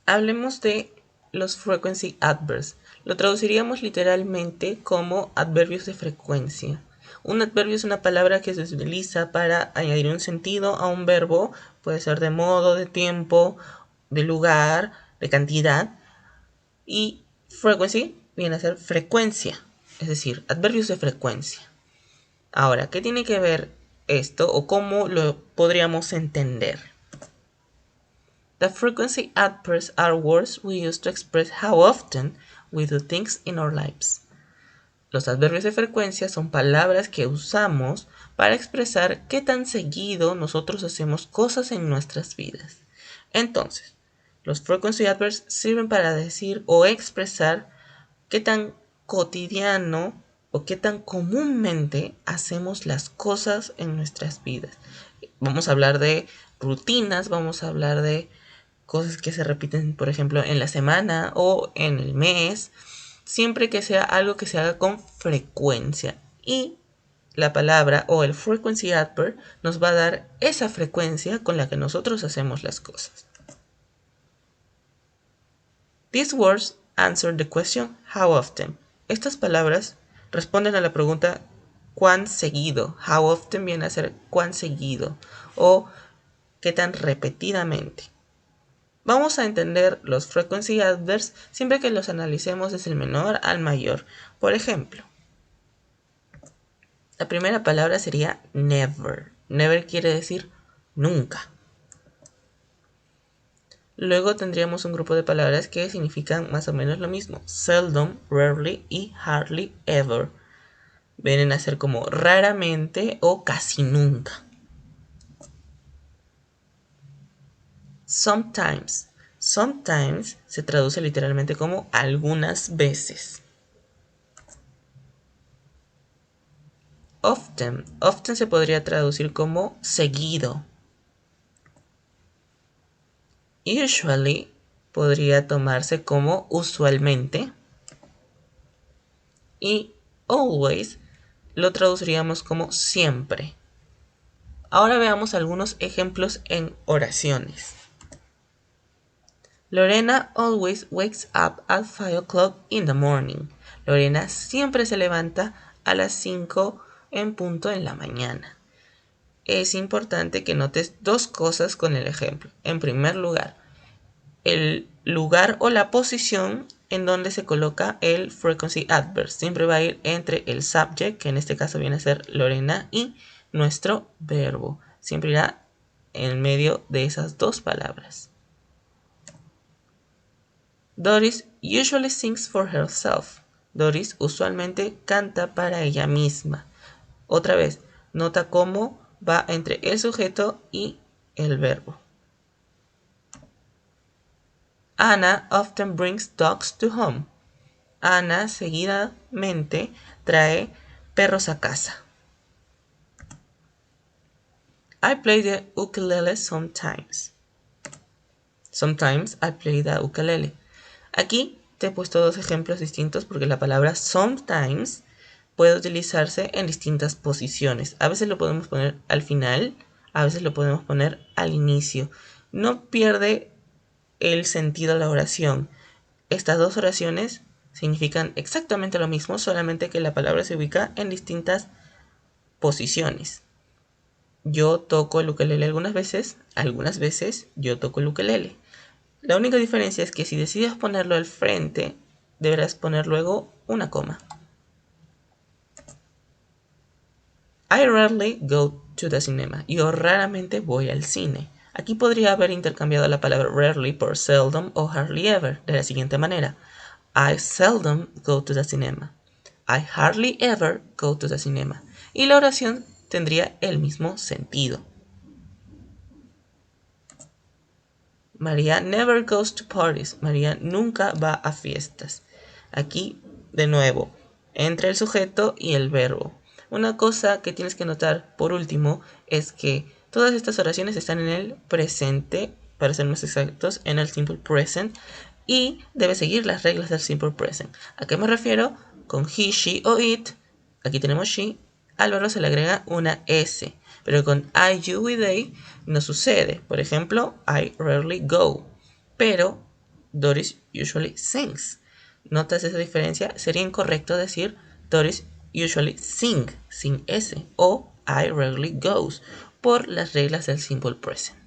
Hablemos de los frequency adverbs. Lo traduciríamos literalmente como adverbios de frecuencia. Un adverbio es una palabra que se utiliza para añadir un sentido a un verbo, puede ser de modo, de tiempo, de lugar, de cantidad. Y frequency viene a ser frecuencia, es decir, adverbios de frecuencia. Ahora, ¿qué tiene que ver esto o cómo lo podríamos entender? The frequency adverbs are words we use to express how often we do things in our lives. Los adverbios de frecuencia son palabras que usamos para expresar qué tan seguido nosotros hacemos cosas en nuestras vidas. Entonces, los frequency adverbs sirven para decir o expresar qué tan cotidiano o qué tan comúnmente hacemos las cosas en nuestras vidas. Vamos a hablar de rutinas, vamos a hablar de cosas que se repiten, por ejemplo, en la semana o en el mes, siempre que sea algo que se haga con frecuencia. Y la palabra o el frequency adverb nos va a dar esa frecuencia con la que nosotros hacemos las cosas. These words answer the question how often. Estas palabras responden a la pregunta ¿cuán seguido? How often viene a ser ¿cuán seguido? O ¿qué tan repetidamente? Vamos a entender los frequency adverbs siempre que los analicemos desde el menor al mayor. Por ejemplo, la primera palabra sería never. Never quiere decir nunca. Luego tendríamos un grupo de palabras que significan más o menos lo mismo. Seldom, rarely y hardly ever. Vienen a ser como raramente o casi nunca. Sometimes. Sometimes se traduce literalmente como algunas veces. Often. Often se podría traducir como seguido. Usually podría tomarse como usualmente. Y always lo traduciríamos como siempre. Ahora veamos algunos ejemplos en oraciones. Lorena always wakes up at 5 o'clock in the morning. Lorena siempre se levanta a las 5 en punto en la mañana. Es importante que notes dos cosas con el ejemplo. En primer lugar, el lugar o la posición en donde se coloca el frequency adverb. Siempre va a ir entre el subject, que en este caso viene a ser Lorena, y nuestro verbo. Siempre irá en medio de esas dos palabras. Doris usually sings for herself. Doris usualmente canta para ella misma. Otra vez, nota cómo va entre el sujeto y el verbo. Anna often brings dogs to home. Ana seguidamente trae perros a casa. I play the ukulele sometimes. Sometimes I play the ukulele. Aquí te he puesto dos ejemplos distintos porque la palabra sometimes puede utilizarse en distintas posiciones. A veces lo podemos poner al final, a veces lo podemos poner al inicio. No pierde el sentido de la oración. Estas dos oraciones significan exactamente lo mismo, solamente que la palabra se ubica en distintas posiciones. Yo toco el ukelele algunas veces yo toco el ukelele. La única diferencia es que si decides ponerlo al frente, deberás poner luego una coma. I rarely go to the cinema. Yo raramente voy al cine. Aquí podría haber intercambiado la palabra rarely por seldom o hardly ever de la siguiente manera. I seldom go to the cinema. I hardly ever go to the cinema. Y la oración tendría el mismo sentido. María never goes to parties. María nunca va a fiestas. Aquí, de nuevo, entre el sujeto y el verbo. Una cosa que tienes que notar, por último, es que todas estas oraciones están en el presente, para ser más exactos, en el simple present, y debe seguir las reglas del simple present. ¿A qué me refiero? Con he, she o it. Aquí tenemos she. al verbo se le agrega una S, pero con I, you y they no sucede. Por ejemplo, I rarely go, pero Doris usually sings. ¿Notas esa diferencia? Sería incorrecto decir Doris usually sing, sin S, o I rarely goes, por las reglas del simple present.